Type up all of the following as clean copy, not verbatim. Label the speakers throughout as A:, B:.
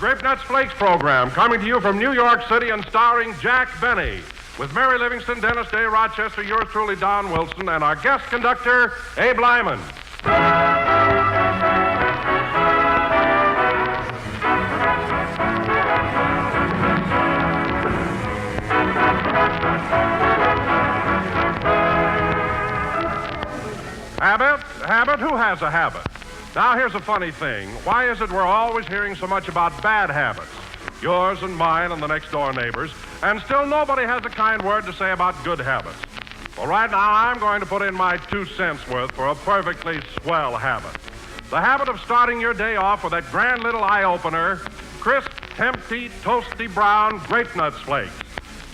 A: Grape Nuts Flakes program, coming to you from New York City and starring Jack Benny, with Mary Livingston, Dennis Day, Rochester, yours truly, Don Wilson, and our guest conductor, Abe Lyman. Habit? Who has a habit? Now, here's a funny thing. Why is it we're always hearing so much about bad habits? Yours and mine and the next-door neighbors. And still nobody has a kind word to say about good habits. Well, right now, I'm going to put in my 2 cents worth for a perfectly swell habit. The habit of starting your day off with that grand little eye-opener, crisp, tempty, toasty brown Grape Nuts Flakes.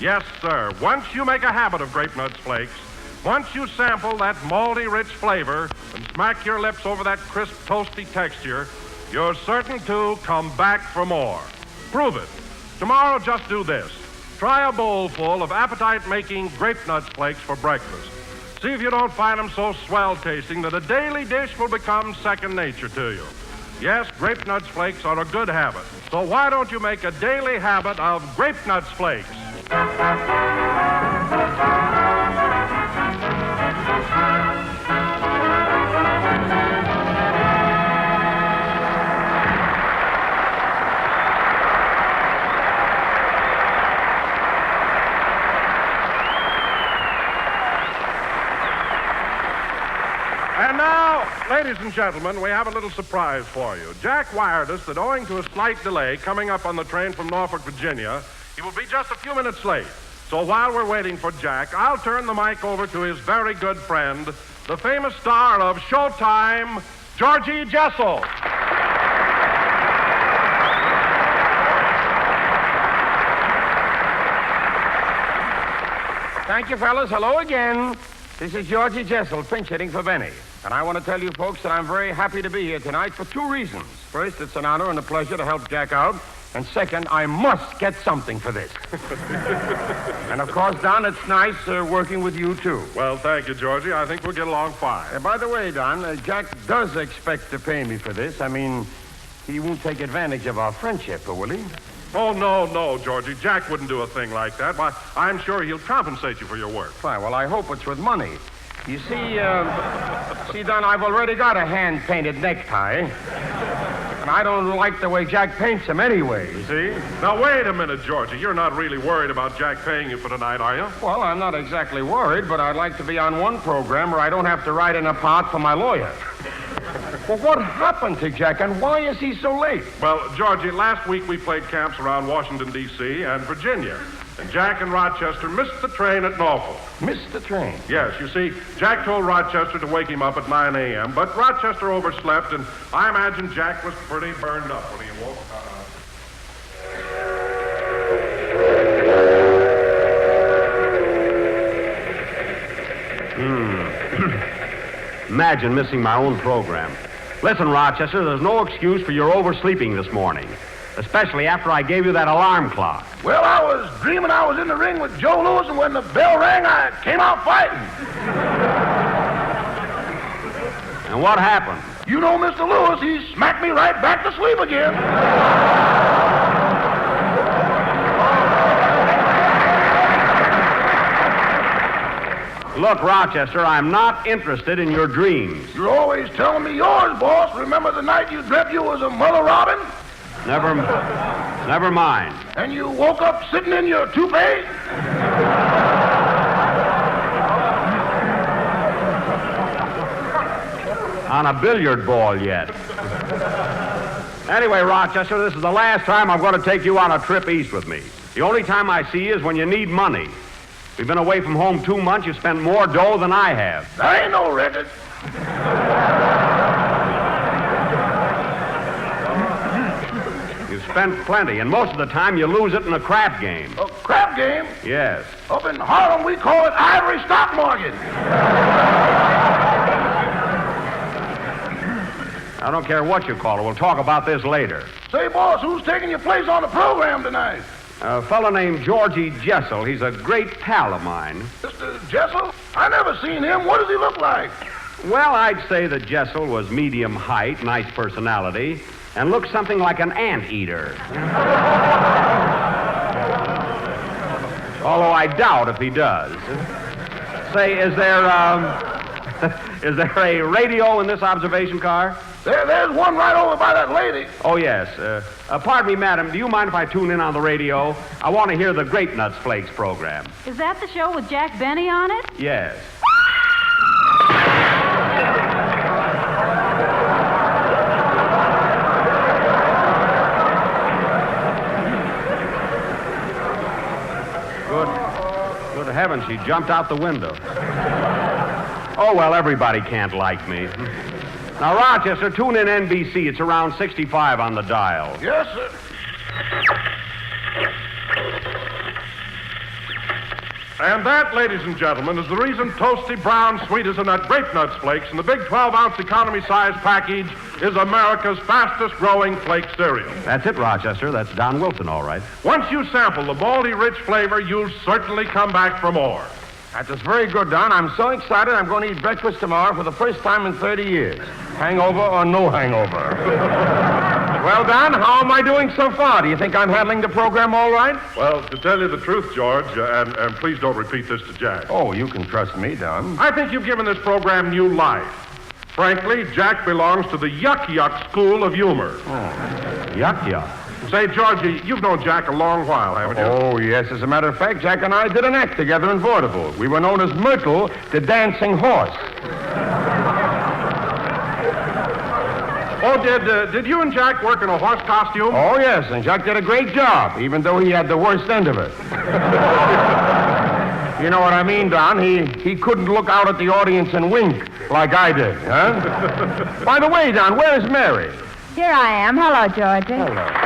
A: Yes, sir. Once you make a habit of Grape Nuts Flakes, once you sample that malty, rich flavor and smack your lips over that crisp, toasty texture, you're certain to come back for more. Prove it. Tomorrow, just do this. Try a bowl full of appetite-making Grape Nuts Flakes for breakfast. See if you don't find them so swell-tasting that a daily dish will become second nature to you. Yes, Grape Nuts Flakes are a good habit. So why don't you make a daily habit of Grape Nuts Flakes? And now, ladies and gentlemen, we have a little surprise for you. Jack wired us that owing to a slight delay coming up on the train from Norfolk, Virginia, he will be just a few minutes late. So while we're waiting for Jack, I'll turn the mic over to his very good friend, the famous star of Showtime, Georgie Jessel.
B: Thank you, fellas. Hello again. This is Georgie Jessel, pinch hitting for Benny. And I want to tell you folks that I'm very happy to be here tonight for 2 reasons. First, it's an honor and a pleasure to help Jack out. And second, I must get something for this. And of course, Don, it's nice working with you, too.
A: Well, thank you, Georgie. I think we'll get along fine.
B: By the way, Don, Jack does expect to pay me for this. I mean, he won't take advantage of our friendship, will he?
A: Oh, no, Georgie. Jack wouldn't do a thing like that. Why, I'm sure he'll compensate you for your work.
B: Fine. Well, I hope it's with money. You see, Don, I've already got a hand-painted necktie. And I don't like the way Jack paints them anyway, you see?
A: Now, wait a minute, Georgie. You're not really worried about Jack paying you for tonight, are you?
B: Well, I'm not exactly worried, but I'd like to be on one program where I don't have to write in a part for my lawyer. Well, what happened to Jack, and why is he so late?
A: Well, Georgie, last week we played camps around Washington, D.C. and Virginia. And Jack and Rochester missed the train at Norfolk.
B: Missed the train?
A: Yes, you see, Jack told Rochester to wake him up at 9 a.m., but Rochester overslept, and I imagine Jack was pretty burned up when he woke up.
C: Imagine missing my own program. Listen, Rochester, there's no excuse for your oversleeping this morning, especially after I gave you that alarm clock.
D: Well, I was dreaming I was in the ring with Joe Louis, and when the bell rang, I came out fighting.
C: And what happened?
D: You know, Mr. Lewis, he smacked me right back to sleep again.
C: Look, Rochester, I'm not interested in your dreams.
D: You're always telling me yours, boss. Remember the night you dreamt you was a mother robin?
C: Never mind.
D: And you woke up sitting in your toupee?
C: On a billiard ball yet. Anyway, Rochester, this is the last time I'm going to take you on a trip east with me. The only time I see you is when you need money. We've been away from home 2 months. You've spent more dough than I have.
D: That ain't no record.
C: You've spent plenty, and most of the time you lose it in a crap game.
D: A crap game?
C: Yes.
D: Up in Harlem, we call it ivory stock market.
C: I don't care what you call it. We'll talk about this later.
D: Say, boss, who's taking your place on the program tonight?
C: A fellow named Georgie Jessel. He's a great pal of mine.
D: Mr. Jessel? I never seen him. What does he look like?
C: Well, I'd say that Jessel was medium height, nice personality, and looks something like an anteater. Although I doubt if he does. Say, is there a radio in this observation car?
D: There's one right over by that lady.
C: Oh, yes. Pardon me, madam. Do you mind if I tune in on the radio? I want to hear the Grape Nuts Flakes program.
E: Is that the show with Jack Benny on it?
C: Yes. Good heavens, she jumped out the window. Oh, well, everybody can't like me. Now, Rochester, tune in NBC. It's around 65 on the dial.
D: Yes, sir.
A: And that, ladies and gentlemen, is the reason toasty brown sweet as a nut Grape Nuts Flakes in the big 12-ounce economy size package is America's fastest-growing flake cereal.
C: That's it, Rochester. That's Don Wilson, all right.
A: Once you sample the malty, rich flavor, you'll certainly come back for more.
B: That is very good, Don. I'm so excited I'm going to eat breakfast tomorrow for the first time in 30 years. Hangover or no hangover. Well, Don, how am I doing so far? Do you think I'm handling the program all right?
A: Well, to tell you the truth, George, and please don't repeat this to Jack.
B: Oh, you can trust me, Don.
A: I think you've given this program new life. Frankly, Jack belongs to the yuck school of humor.
C: Yuck.
A: Say, Georgie, you've known Jack a long while, haven't you?
B: Oh, yes. As a matter of fact, Jack and I did an act together in vaudeville. We were known as Myrtle, the Dancing Horse.
A: Oh, did you and Jack work in a horse costume?
B: Oh, yes, and Jack did a great job, even though he had the worst end of it. You know what I mean, Don? He couldn't look out at the audience and wink like I did, huh? By the way, Don, where's Mary?
E: Here I am. Hello, Georgie.
B: Hello.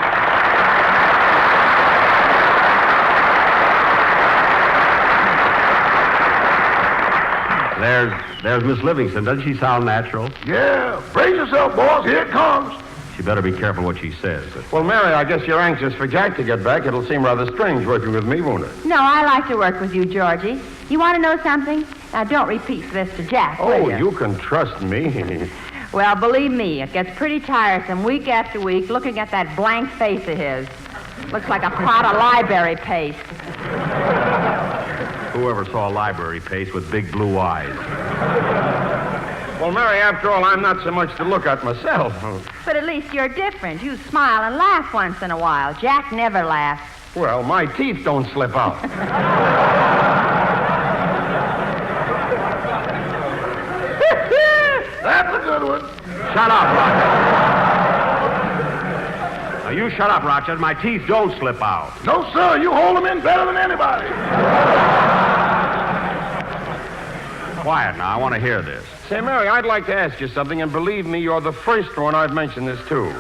C: There's Miss Livingston. Doesn't she sound natural?
D: Yeah. Brace yourself, boys. Here it comes.
C: She better be careful what she says.
B: Well, Mary, I guess you're anxious for Jack to get back. It'll seem rather strange working with me, won't it?
E: No, I like to work with you, Georgie. You want to know something? Now, don't repeat this to Jack, will
B: Oh, you can trust me.
E: Well, believe me, it gets pretty tiresome week after week looking at that blank face of his. Looks like a pot of library paste.
C: Whoever saw a library paste with big blue eyes?
B: Well, Mary, after all, I'm not so much to look at myself.
E: But at least you're different. You smile and laugh once in a while. Jack never laughs.
B: Well, my teeth don't slip out.
D: That's a good one.
C: Shut up, Rochester. Now, you shut up, Rochester. My teeth don't slip out.
D: No, sir. You hold them in better than anybody.
C: Quiet now. I want to hear this.
B: Say, Mary, I'd like to ask you something, and believe me, you're the first one I've mentioned this to.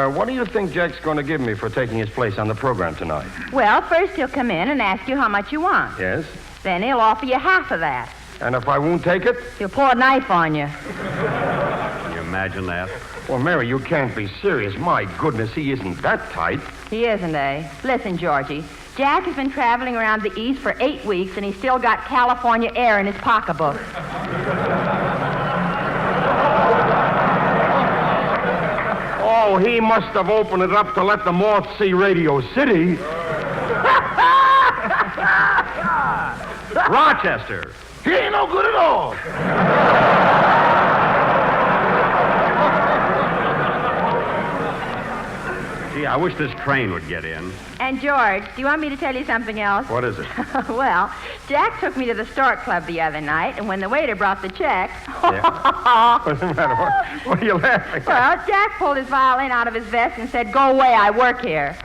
B: What do you think Jack's going to give me for taking his place on the program tonight?
E: Well, first he'll come in and ask you how much you want.
B: Yes?
E: Then he'll offer you half of that.
B: And if I won't take it?
E: He'll pull a knife on you.
C: Can you imagine that?
B: Well, Mary, you can't be serious. My goodness, he isn't that tight.
E: He isn't, eh? Listen, Georgie. Jack has been traveling around the East for 8 weeks, and he's still got California air in his pocketbook.
B: Oh, he must have opened it up to let the moth see Radio City.
C: Rochester.
D: He ain't no good at all.
C: Gee, I wish this train would get in.
E: And, George, do you want me to tell you something else?
C: What is it?
E: Well, Jack took me to the Stork Club the other night, and when the waiter brought the check...
B: What's the matter? What are you laughing at?
E: Well, Jack pulled his violin out of his vest and said, "Go away, I work here."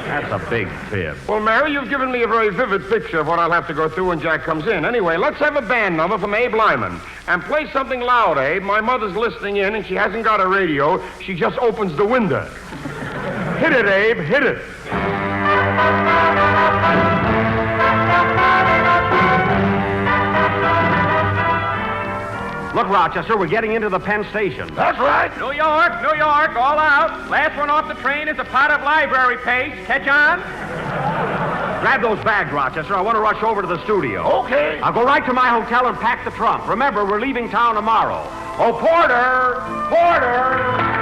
C: That's a big fib.
B: Well, Mary, you've given me a very vivid picture of what I'll have to go through when Jack comes in. Anyway, let's have a band number from Abe Lyman. And play something loud, Abe. My mother's listening in, and she hasn't got a radio. She just opens the window. Hit it, Abe. Hit it.
C: Look, Rochester, we're getting into the Penn Station.
D: That's right.
F: New York, all out. Last one off the train is a pot of library paste. Catch on?
C: Grab those bags, Rochester. I want to rush over to the studio.
D: Okay.
C: I'll go right to my hotel and pack the trunk. Remember, we're leaving town tomorrow. Oh, Porter! Porter!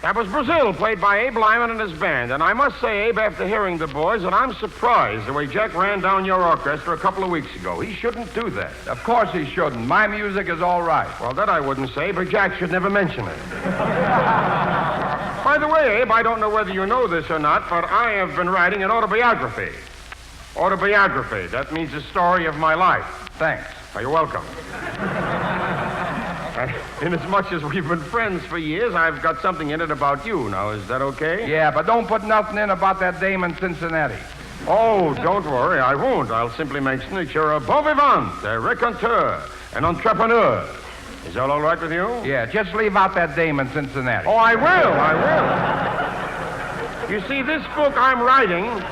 B: That was Brazil, played by Abe Lyman and his band. And I must say, Abe, after hearing the boys, that I'm surprised the way Jack ran down your orchestra a couple of weeks ago. He shouldn't do that.
F: Of course he shouldn't. My music is all right.
B: Well, that I wouldn't say, but Jack should never mention it. By the way, Abe, I don't know whether you know this or not, but I have been writing an autobiography. Autobiography. That means the story of my life.
F: Thanks.
B: Oh, you're welcome. Inasmuch as we've been friends for years, I've got something in it about you. Now, is that okay?
F: Yeah, but don't put nothing in about that dame in Cincinnati.
B: Oh, don't worry, I won't. I'll simply mention that you're a bon vivant, a raconteur, an entrepreneur. Is that all right with you?
F: Yeah, just leave out that dame in Cincinnati.
B: Oh, I will. You see, this book I'm writing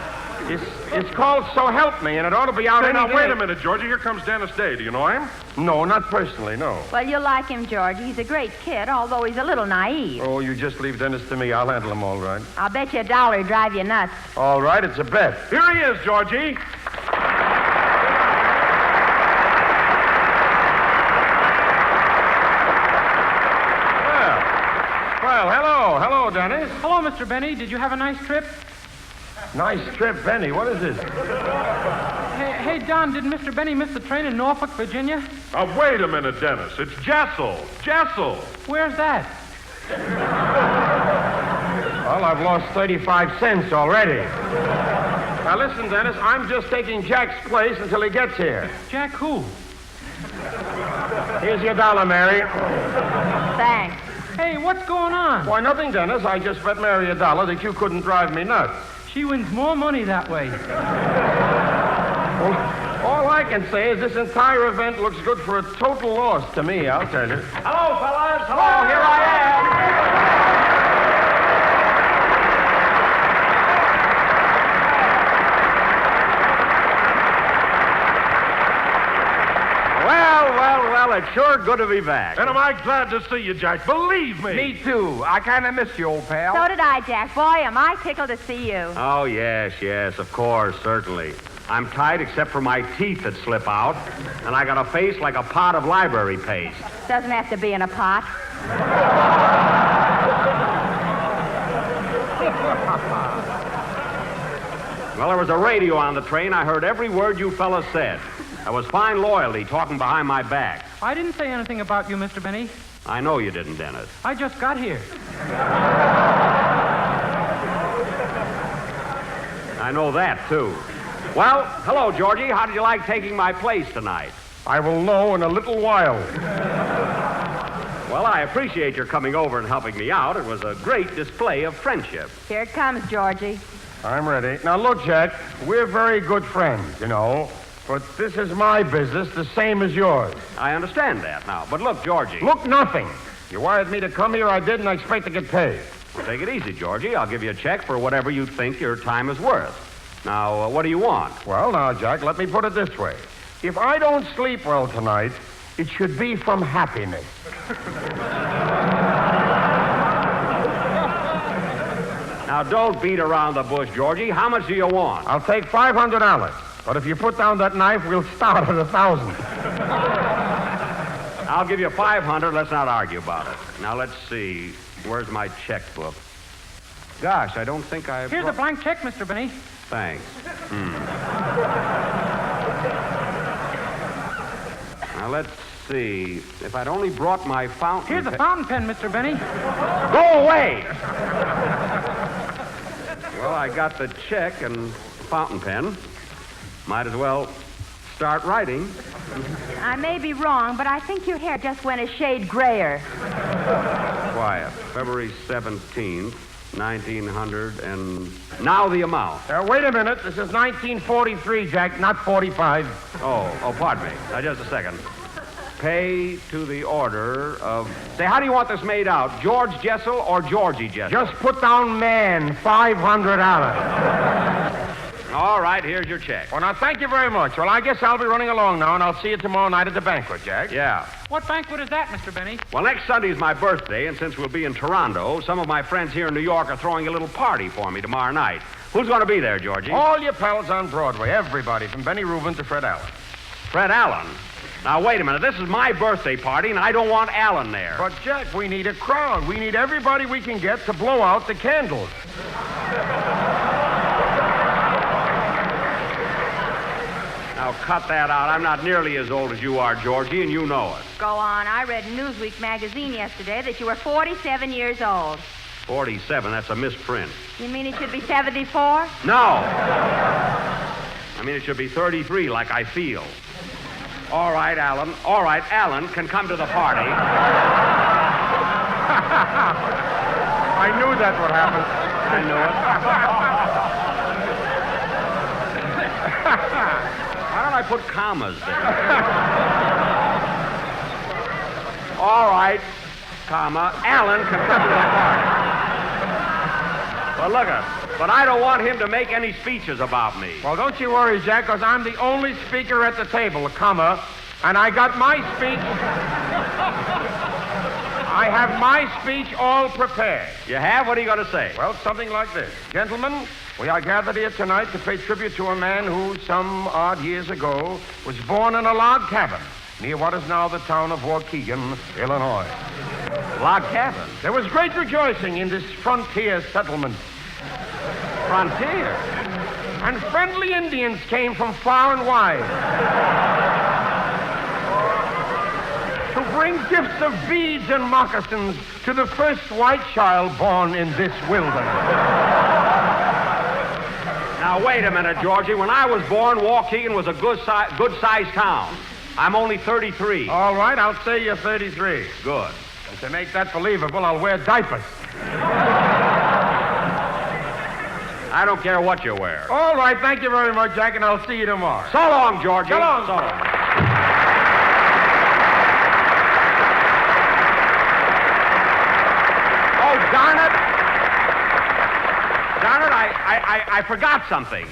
B: it's called So Help Me, and it ought to be out
A: Hey,
B: any
A: now,
B: day.
A: wait a minute, Georgie. Here comes Dennis Day. Do you know him?
B: No, not personally, no.
E: Well, you'll like him, Georgie. He's a great kid, although he's a little naive.
B: Oh, you just leave Dennis to me. I'll handle him all right.
E: I'll bet you $1 he'd drive you nuts.
B: All right, it's a bet.
A: Here he is, Georgie.
B: Well, hello. Hello, Dennis.
G: Hello, Mr. Benny. Did you have a nice trip?
B: Nice trip, Benny. What is this?
G: Hey, Don, did Mr. Benny miss the train in Norfolk, Virginia?
A: Wait a minute, Dennis. It's Jessel. Jessel.
G: Where's that?
B: Well, I've lost 35 cents already. Now, listen, Dennis. I'm just taking Jack's place until he gets here.
G: Jack who?
B: Here's your $1, Mary.
E: Thanks.
G: Hey, what's going on?
B: Why, nothing, Dennis. I just bet Mary $1 that you couldn't drive me nuts.
G: She wins more money that way.
B: Well, all I can say is this entire event looks good for a total loss to me, I'll tell you.
C: Hello, fellas. Hello, here I am. Well, it's sure good to be back.
A: And am I glad to see you, Jack. Believe me.
F: Me too. I kind of miss you, old pal.
E: So did I, Jack. Boy, am I tickled to see you.
C: Oh, yes, of course, certainly. I'm tight except for my teeth that slip out, and I got a face like a pot of library paste.
E: Doesn't have to be in a pot.
C: Well, there was a radio on the train. I heard every word you fellas said. That was fine loyalty talking behind my back.
G: I didn't say anything about you, Mr. Benny.
C: I know you didn't, Dennis.
G: I just got here.
C: I know that, too. Well, hello, Georgie. How did you like taking my place tonight?
B: I will know in a little while.
C: Well, I appreciate your coming over and helping me out. It was a great display of friendship.
E: Here it comes, Georgie.
B: I'm ready. Now, look, Jack, we're very good friends, you know. But this is my business, the same as yours.
C: I understand that now. But look, Georgie.
B: Look, nothing. You wired me to come here, I did, and I expect to get paid.
C: Well, take it easy, Georgie. I'll give you a check for whatever you think your time is worth. Now, what do you want?
B: Well, now, Jack, let me put it this way. If I don't sleep well tonight, it should be from happiness.
C: Now, don't beat around the bush, Georgie. How much do you want?
B: I'll take $500. But if you put down that knife, we'll start at 1,000.
C: I'll give you 500. Let's not argue about it. Now, let's see. Where's my checkbook? Gosh, I don't think I've...
G: Here's a blank check, Mr. Benny.
C: Thanks. Now, let's see. If I'd only brought my fountain...
G: Here's a fountain pen, Mr. Benny.
C: Go away! Well, I got the check and fountain pen. Might as well start writing.
E: I may be wrong, but I think your hair just went a shade grayer.
C: Quiet. February 17th, 1900, and now the amount.
B: Wait a minute. This is 1943, Jack, not 45.
C: Oh, pardon me. Just a second. Pay to the order of... Say, how do you want this made out? George Jessel or Georgie Jessel?
B: Just put down man, $500.
C: All right, here's your check.
B: Well, now, thank you very much. Well, I guess I'll be running along now, and I'll see you tomorrow night at the banquet, Jack.
C: Yeah.
G: What banquet is that, Mr. Benny?
C: Well, next Sunday is my birthday, and since we'll be in Toronto, some of my friends here in New York are throwing a little party for me tomorrow night. Who's going to be there, Georgie?
B: All your pals on Broadway, everybody, from Benny Rubin to Fred Allen.
C: Fred Allen? Now, wait a minute. This is my birthday party, and I don't want Allen there.
B: But, Jack, we need a crowd. We need everybody we can get to blow out the candles.
C: Now, cut that out. I'm not nearly as old as you are, Georgie, and you know it.
E: Go on. I read in Newsweek magazine yesterday that you were 47 years old.
C: 47, that's a misprint.
E: You mean it should be 74?
C: No. I mean, it should be 33, like I feel. All right, Alan. All right, Alan can come to the party.
B: I knew that would happen.
C: I knew it. Why don't I put commas there? All right, comma, Alan can come to the party. Well, look but I don't want him to make any speeches about me.
B: Well, don't you worry, Jack, because I'm the only speaker at the table, comma, and I got my speech. I have my speech all prepared.
C: You have? What are you going to say?
B: Well, something like this. Gentlemen, we are gathered here tonight to pay tribute to a man who, some odd years ago, was born in a log cabin near what is now the town of Waukegan, Illinois.
C: Log cabin?
B: There was great rejoicing in this frontier settlement.
C: Frontier?
B: And friendly Indians came from far and wide to bring gifts of beads and moccasins to the first white child born in this wilderness.
C: Now, wait a minute, Georgie. When I was born, Waukegan was a good-sized town. I'm only 33.
B: All right, I'll say you're 33.
C: Good.
B: And to make that believable, I'll wear diapers.
C: I don't care what you wear.
B: All right, thank you very much, Jack, and I'll see you tomorrow.
C: So long, Georgie.
B: So long.
C: So long. Oh, darn it. Darn it, I forgot something.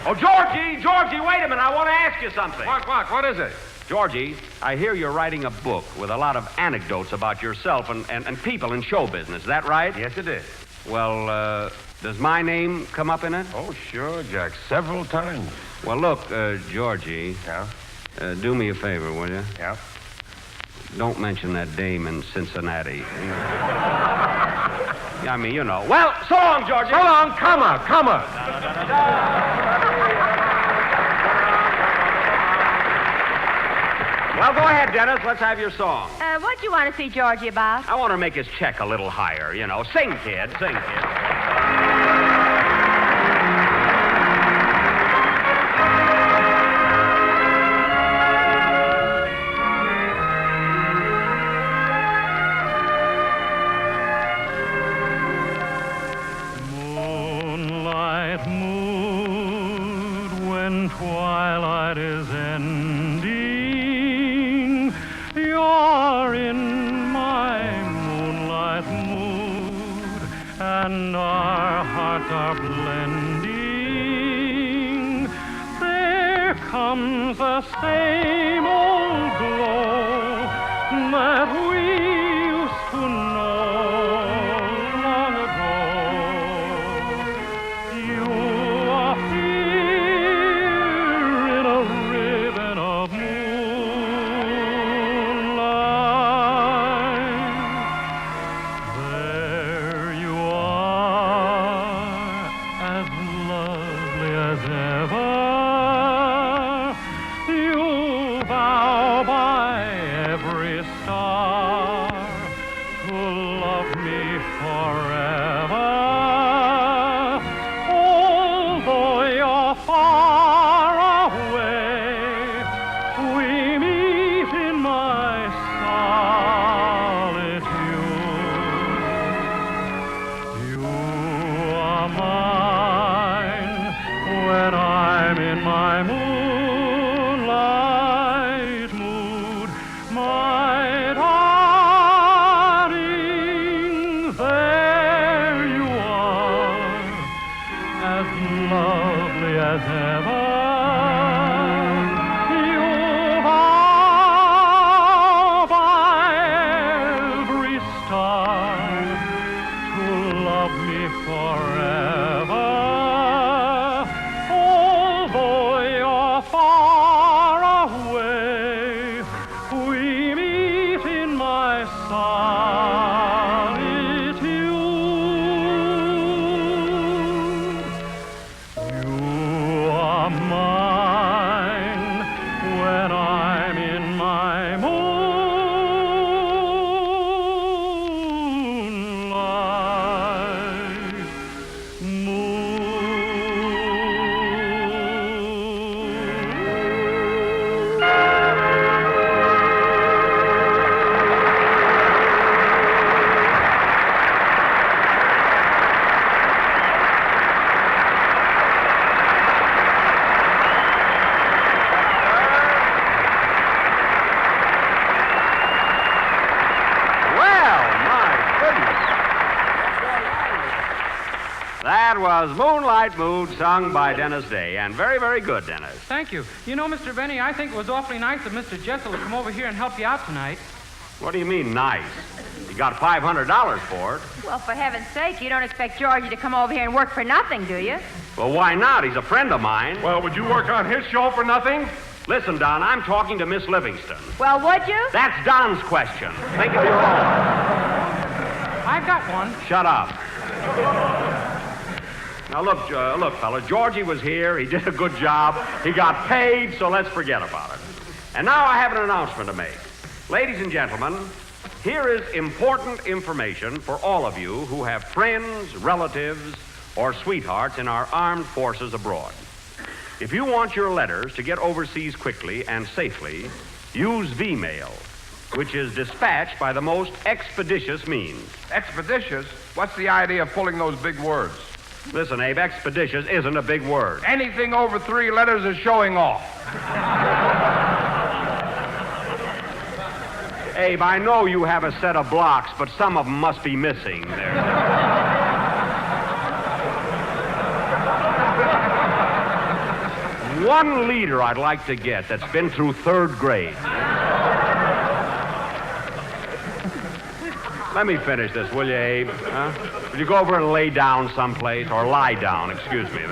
C: Oh, Georgie, wait a minute. I want to ask you something.
B: What is it?
C: Georgie, I hear you're writing a book with a lot of anecdotes about yourself and people in show business. Is that right?
B: Yes, it is.
C: Well, does my name come up in it?
B: Oh, sure, Jack. Several times.
C: Well, look, Georgie.
B: Yeah?
C: Do me a favor, will you?
B: Yeah?
C: Don't mention that dame in Cincinnati. I mean, you know. Well, so long, Georgie.
B: So long, comma.
C: Well, go ahead, Dennis. Let's have your song.
E: What do you want to see Georgie about?
C: I want to make his check a little higher, you know. Sing, kid. Sing, kid.
H: Moonlight mood when twilight is ending, you're in my moonlight mood, and swore by every star to love me forever. Although you're far away, we meet in my solitude. You are mine when I'm in my moonlight mood, my darling. There you are, as lovely as ever. You vow by every star to love me forever. Although you're far away, we meet in my solitude. You are mine when I'm in my moonlight mood.
C: Well, my goodness. That was Moonlight Mood, sung by Dennis Day, and very, very good, Dennis.
G: Thank you. You know, Mr. Benny, I think it was awfully nice of Mr. Jessel to come over here and help you out tonight.
C: What do you mean, nice? You got $500 for it.
E: Well, for heaven's sake, you don't expect Georgie to come over here and work for nothing, do you?
C: Well, why not? He's a friend of mine.
A: Well, would you work on his show for nothing?
C: Listen, Don, I'm talking to Miss Livingston.
E: Well, would you?
C: That's Don's question. Think of your own.
G: I've got one.
C: Shut up. Now, look, fella, Georgie was here. He did a good job. He got paid, so let's forget about it. And now I have an announcement to make. Ladies and gentlemen, here is important information for all of you who have friends, relatives, or sweethearts in our armed forces abroad. If you want your letters to get overseas quickly and safely, use V-mail, which is dispatched by the most expeditious means.
F: Expeditious? What's the idea of pulling those big words?
C: Listen, Abe, expeditious isn't a big word.
F: Anything over 3 letters is showing off.
C: Abe, I know you have a set of blocks, but some of them must be missing there. One leader I'd like to get that's been through 3rd grade. Let me finish this, will you, Abe? Huh? Will you go over and lay down someplace, or lie down, excuse me.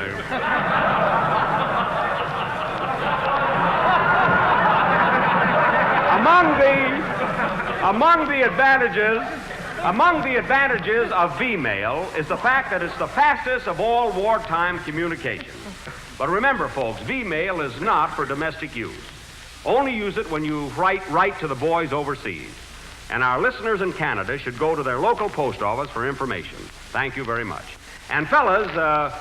C: Among the advantages of V-mail is the fact that it's the fastest of all wartime communications. But remember, folks, V-mail is not for domestic use. Only use it when you write to the boys overseas. And our listeners in Canada should go to their local post office for information. Thank you very much. And fellas,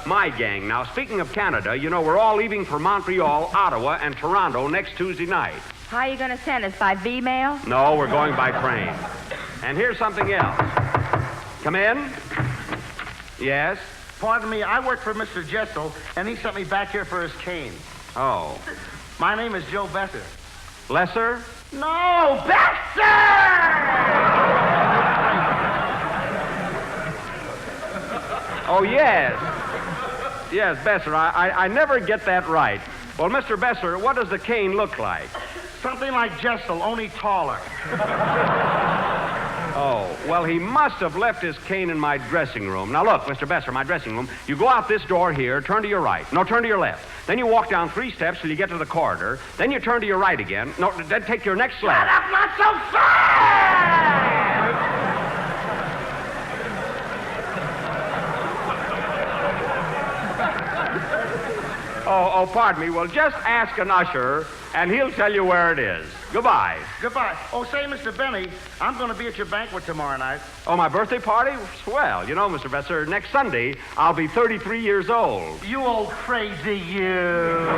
C: my gang, now speaking of Canada, you know, we're all leaving for Montreal, Ottawa, and Toronto next Tuesday night.
E: How are you going to send us, by V-mail?
C: No, we're going by train. And here's something else. Come in. Yes?
I: Pardon me, I work for Mr. Jessel, and he sent me back here for his cane.
C: Oh.
I: My name is Joe Besser.
C: Lesser?
I: No, Besser!
C: Oh, yes. Yes, Besser. I never get that right. Well, Mr. Besser, what does the cane look like?
I: Something like Jessel, only taller.
C: Oh, well, he must have left his cane in my dressing room. Now, look, Mr. Besser, my dressing room, you go out this door here, turn to your right. No, turn to your left. Then you walk down 3 steps till you get to the corridor. Then you turn to your right again. No, then take your next left.
I: Shut up, not so fast!
C: Oh, pardon me. Well, just ask an usher, and he'll tell you where it is. Goodbye.
I: Goodbye. Oh, say, Mr. Benny, I'm going to be at your banquet tomorrow night.
C: Oh, my birthday party? Swell. You know, Mr. Besser, next Sunday, I'll be 33 years old.
I: You old crazy you.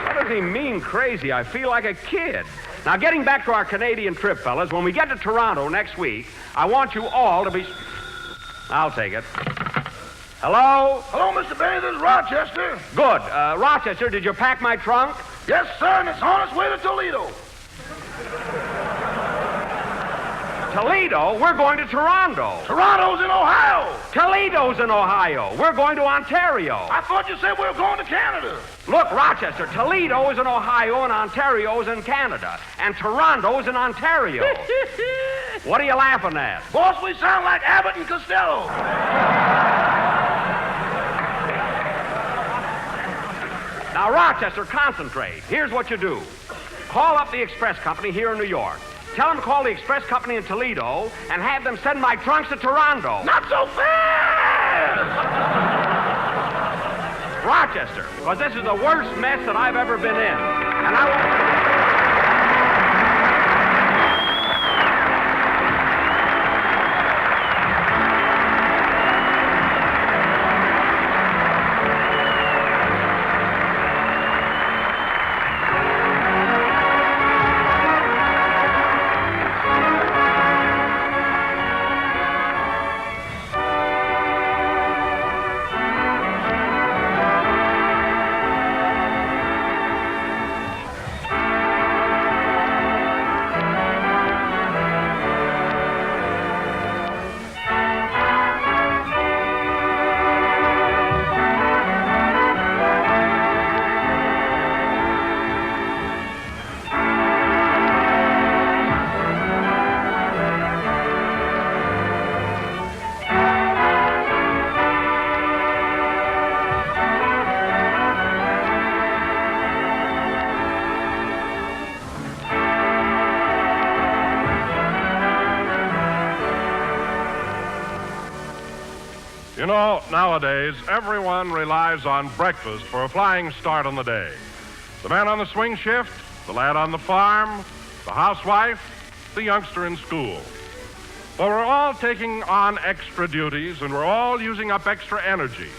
C: What does he mean, crazy? I feel like a kid. Now, getting back to our Canadian trip, fellas, when we get to Toronto next week, I want you all to be... I'll take it. Hello?
D: Hello, Mr. Benny. This is Rochester.
C: Good. Rochester, did you pack my trunk?
D: Yes, sir, and it's on its way to Toledo.
C: Toledo? We're going to Toronto.
D: Toronto's in Ohio.
C: Toledo's in Ohio. We're going to Ontario.
D: I thought you said we were going to Canada.
C: Look, Rochester, Toledo is in Ohio and Ontario is in Canada. And Toronto is in Ontario. What are you laughing at?
D: Boss, we sound like Abbott and Costello.
C: Now, Rochester, concentrate. Here's what you do. Call up the express company here in New York. Tell them to call the express company in Toledo and have them send my trunks to Toronto.
D: Not so fast!
C: Rochester, because this is the worst mess that I've ever been in. And I...
A: You know, nowadays, everyone relies on breakfast for a flying start on the day. The man on the swing shift, the lad on the farm, the housewife, the youngster in school. But we're all taking on extra duties, and we're all using up extra energy.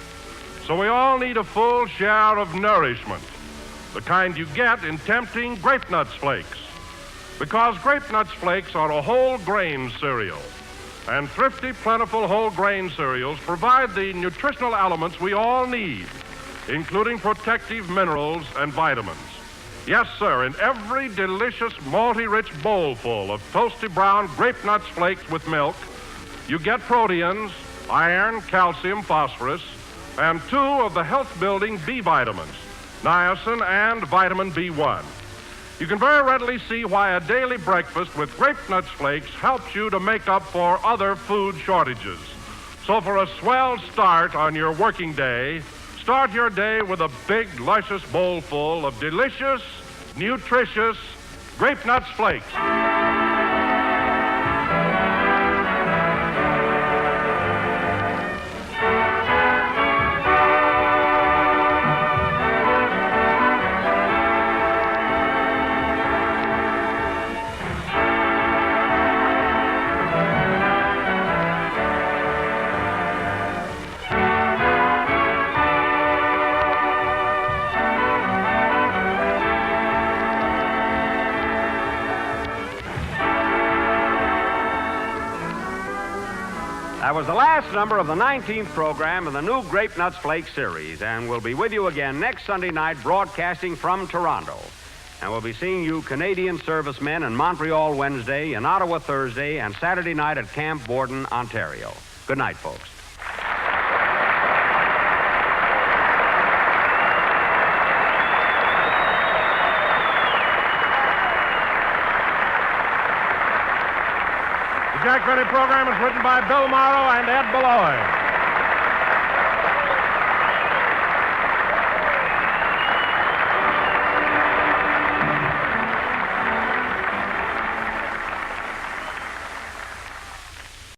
A: So we all need a full share of nourishment, the kind you get in tempting Grape Nuts Flakes. Because Grape Nuts Flakes are a whole grain cereal. And thrifty, plentiful whole grain cereals provide the nutritional elements we all need, including protective minerals and vitamins. Yes, sir, in every delicious, malty-rich bowlful of toasty brown Grape Nuts Flakes with milk, you get proteins, iron, calcium, phosphorus, and 2 of the health-building B vitamins, niacin and vitamin B1. You can very readily see why a daily breakfast with Grape Nuts Flakes helps you to make up for other food shortages. So for a swell start on your working day, start your day with a big, luscious bowl full of delicious, nutritious Grape Nuts Flakes.
C: That was the last number of the 19th program in the new Grape Nuts Flake series, and we'll be with you again next Sunday night broadcasting from Toronto. And we'll be seeing you Canadian servicemen in Montreal Wednesday, in Ottawa Thursday, and Saturday night at Camp Borden, Ontario. Good night, folks.
A: The Jack Benny program is written by Bill Morrow and Ed Beloy.